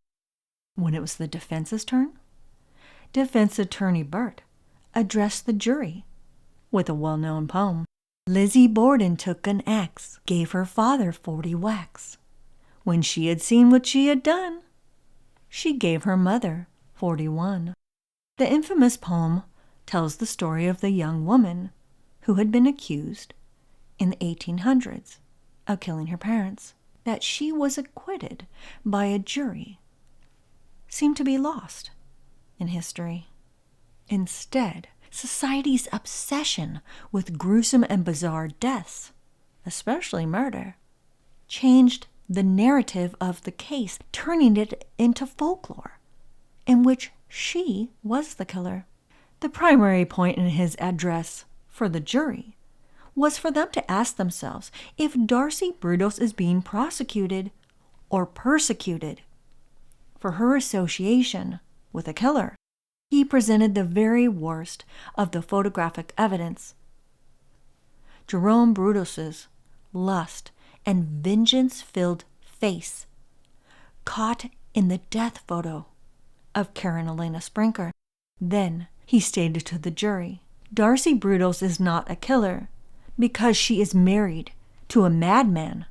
When it was the defense's turn, defense attorney Burt addressed the jury with a well-known poem. Lizzie Borden took an axe, gave her father 40 whacks. When she had seen what she had done, she gave her mother 41. The infamous poem tells the story of the young woman who had been accused in the 1800s of killing her parents. That she was acquitted by a jury seemed to be lost in history. Instead, society's obsession with gruesome and bizarre deaths, especially murder, changed the narrative of the case, turning it into folklore, in which she was the killer. The primary point in his address for the jury was for them to ask themselves if Darcy Brudos is being prosecuted or persecuted for her association with a killer. He presented the very worst of the photographic evidence. Jerome Brudos's lust and vengeance-filled face, caught in the death photo of Karen Elena Sprinker. Then he stated to the jury, Darcy Brudos is not a killer because she is married to a madman.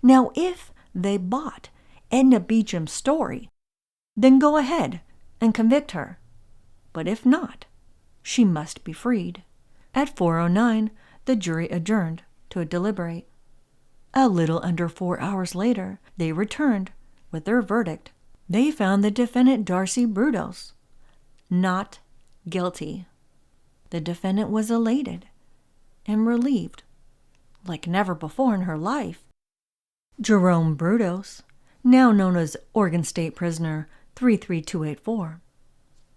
Now, if they bought Edna Beecham's story, then go ahead and convict her. But if not, she must be freed. At 4:09, the jury adjourned to deliberate. A little under 4 hours later, they returned with their verdict. They found the defendant Darcy Brudos not guilty. The defendant was elated and relieved like never before in her life. Jerome Brudos, now known as Oregon State Prisoner 33284,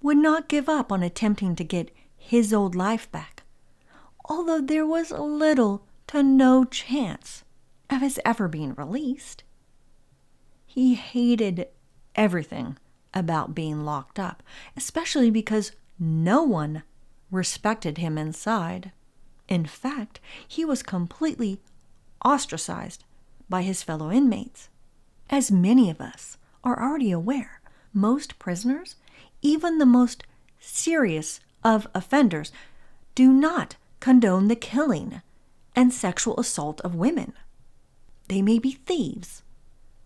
would not give up on attempting to get his old life back, although there was little to no chance of his ever being released. He hated everything about being locked up, especially because no one respected him inside. In fact, he was completely ostracized by his fellow inmates. As many of us are already aware, most prisoners, even the most serious of offenders, do not condone the killing and sexual assault of women. They may be thieves,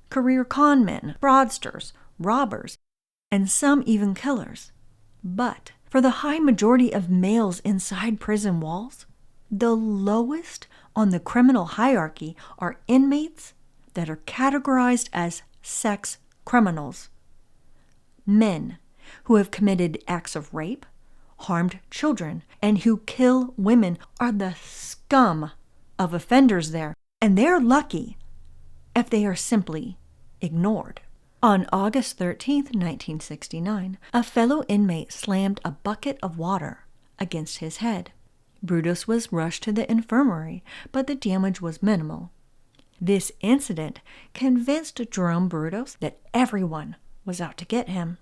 career con men, fraudsters, robbers, and some even killers. But for the high majority of males inside prison walls, the lowest on the criminal hierarchy are inmates that are categorized as sex criminals. Men who have committed acts of rape, harmed children, and who kill women are the scum of offenders there, and they're lucky if they are simply ignored. On August 13th, 1969, a fellow inmate slammed a bucket of water against his head. Brudos was rushed to the infirmary, but the damage was minimal. This incident convinced Jerome Brudos that everyone was out to get him.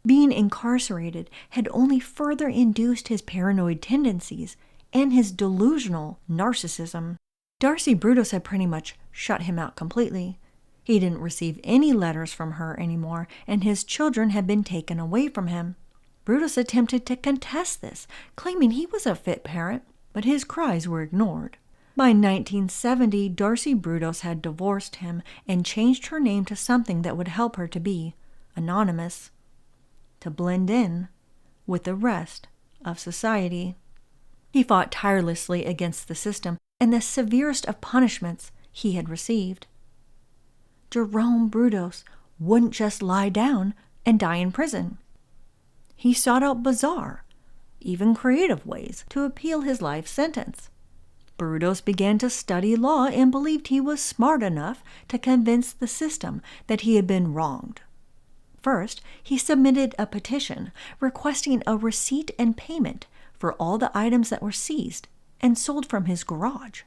Being incarcerated had only further induced his paranoid tendencies and his delusional narcissism. Darcy Brudos had pretty much shut him out completely. He didn't receive any letters from her anymore, and his children had been taken away from him. Brudos attempted to contest this, claiming he was a fit parent, but his cries were ignored. By 1970, Darcy Brudos had divorced him and changed her name to something that would help her to be anonymous. to blend in with the rest of society. He fought tirelessly against the system and the severest of punishments he had received. Jerome Brudos wouldn't just lie down and die in prison. He sought out bizarre, even creative ways to appeal his life sentence. Brudos began to study law and believed he was smart enough to convince the system that he had been wronged. First, he submitted a petition requesting a receipt and payment for all the items that were seized and sold from his garage.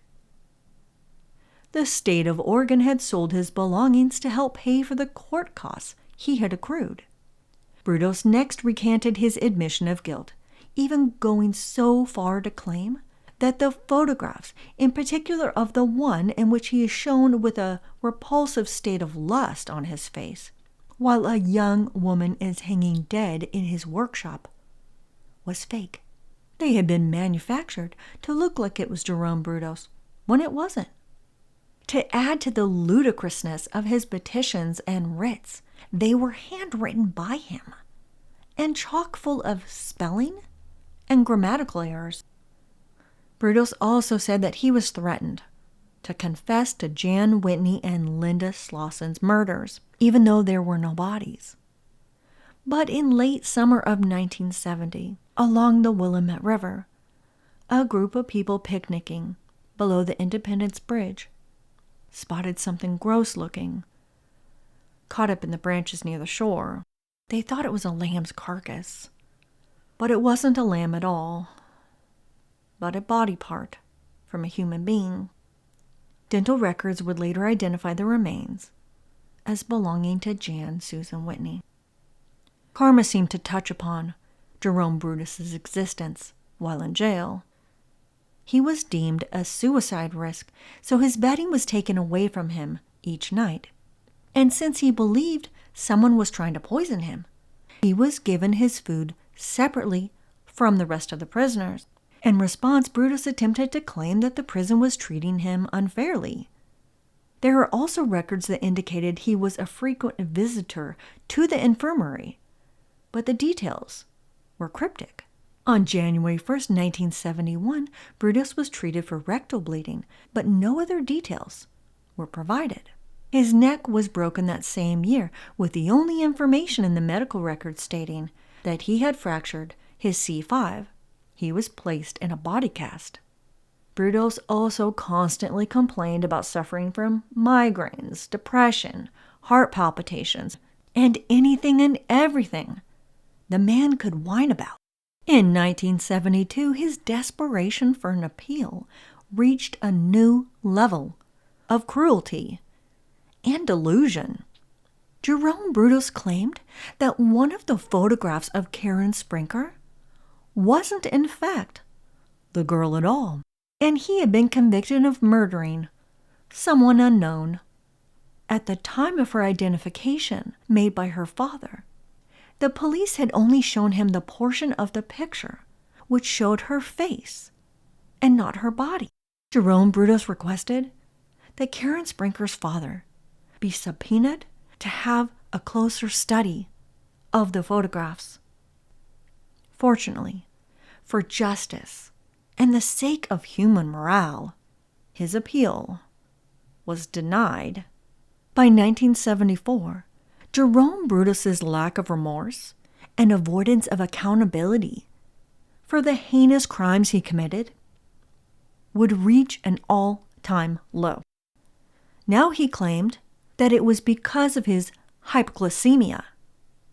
The state of Oregon had sold his belongings to help pay for the court costs he had accrued. Brudos next recanted his admission of guilt, even going so far to claim that the photographs, in particular of the one in which he is shown with a repulsive state of lust on his face, while a young woman is hanging dead in his workshop, was fake. They had been manufactured to look like it was Jerome Brudos, when it wasn't. To add to the ludicrousness of his petitions and writs, they were handwritten by him, and chock full of spelling and grammatical errors. Brudos also said that he was threatened to confess to Jan Whitney and Linda Slauson's murders, even though there were no bodies. But in late summer of 1970, along the Willamette River, a group of people picnicking below the Independence Bridge spotted something gross-looking caught up in the branches near the shore. They thought it was a lamb's carcass, but it wasn't a lamb at all, but a body part from a human being. Dental records would later identify the remains as belonging to Jan Susan Whitney. Karma seemed to touch upon Jerome Brudos' existence while in jail. He was deemed a suicide risk, so his bedding was taken away from him each night. And since he believed someone was trying to poison him, he was given his food separately from the rest of the prisoners. In response, Brudos attempted to claim that the prison was treating him unfairly. There are also records that indicated he was a frequent visitor to the infirmary, but the details were cryptic. On January 1st, 1971, Brudos was treated for rectal bleeding, but no other details were provided. His neck was broken that same year, with the only information in the medical record stating that he had fractured his C5. He was placed in a body cast. Brudos also constantly complained about suffering from migraines, depression, heart palpitations, and anything and everything the man could whine about. In 1972, his desperation for an appeal reached a new level of cruelty and delusion. Jerome Brudos claimed that one of the photographs of Karen Sprinker wasn't in fact the girl at all, and he had been convicted of murdering someone unknown. At the time of her identification made by her father, the police had only shown him the portion of the picture which showed her face and not her body. Jerome Brudos requested that Karen Sprinker's father be subpoenaed to have a closer study of the photographs. Fortunately, for justice and the sake of human morale, his appeal was denied. By 1974, Jerome Brudos' lack of remorse and avoidance of accountability for the heinous crimes he committed would reach an all-time low. Now he claimed that it was because of his hypoglycemia,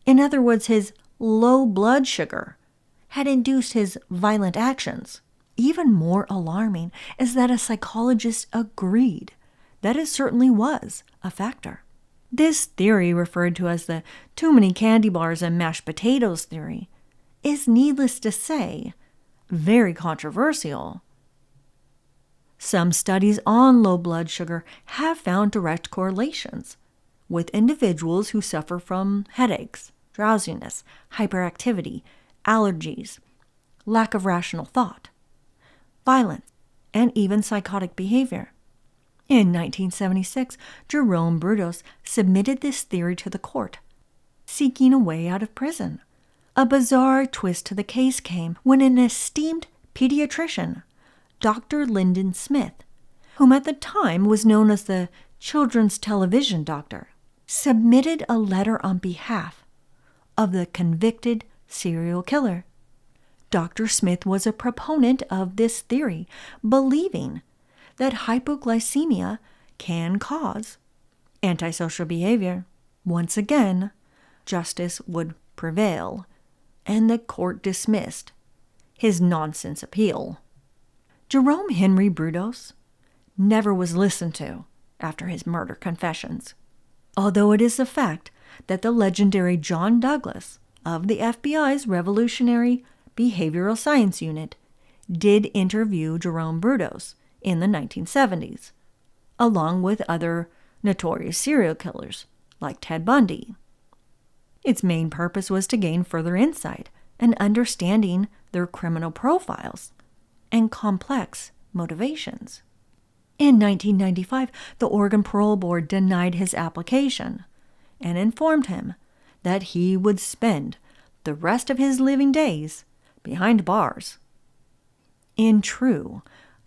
in other words, his low blood sugar, had induced his violent actions. Even more alarming is that a psychologist agreed that it certainly was a factor. This theory, referred to as the too many candy bars and mashed potatoes theory, is, needless to say, very controversial. Some studies on low blood sugar have found direct correlations with individuals who suffer from headaches, drowsiness, hyperactivity, allergies, lack of rational thought, violence, and even psychotic behavior. In 1976, Jerome Brudos submitted this theory to the court, seeking a way out of prison, A bizarre twist to the case came when an esteemed pediatrician, Dr. Lyndon Smith, whom at the time was known as the children's television doctor, submitted a letter on behalf of the convicted serial killer. Dr. Smith was a proponent of this theory, believing that hypoglycemia can cause antisocial behavior. Once again, justice would prevail, and the court dismissed his nonsense appeal. Jerome Henry Brudos never was listened to after his murder confessions, although it is a fact that the legendary John Douglas of the FBI's Revolutionary Behavioral Science Unit did interview Jerome Brudos in the 1970s, along with other notorious serial killers like Ted Bundy. Its main purpose was to gain further insight and understanding their criminal profiles and complex motivations. In 1995, the Oregon Parole Board denied his application and informed him that he would spend the rest of his living days behind bars. In true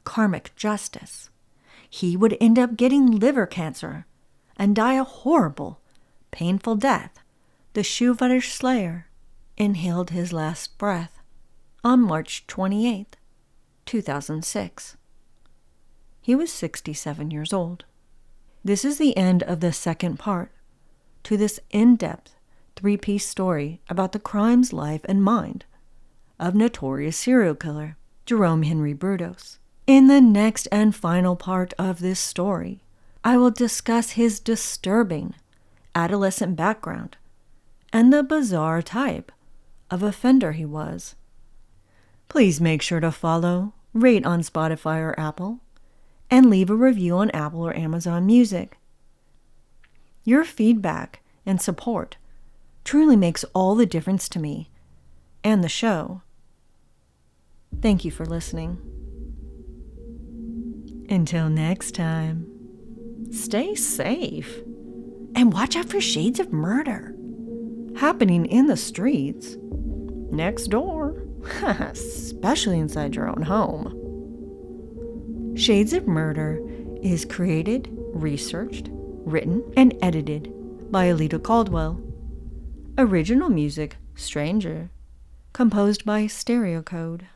karmic justice, he would end up getting liver cancer and die a horrible, painful death. The shoe fetish slayer inhaled his last breath on March 28, 2006. He was 67 years old. This is the end of the second part to this in-depth three-piece story about the crimes, life, and mind of notorious serial killer Jerome Henry Brudos. In the next and final part of this story, I will discuss his disturbing adolescent background and the bizarre type of offender he was. Please make sure to follow, rate on Spotify or Apple, and leave a review on Apple or Amazon Music. Your feedback and support truly makes all the difference to me and the show. Thank you for listening. Until next time, stay safe and watch out for shades of murder happening in the streets next door, especially inside your own home. Shades of Murder is created, researched, written, and edited by Alita Caldwell. Original music, Stranger, composed by Stereo Code.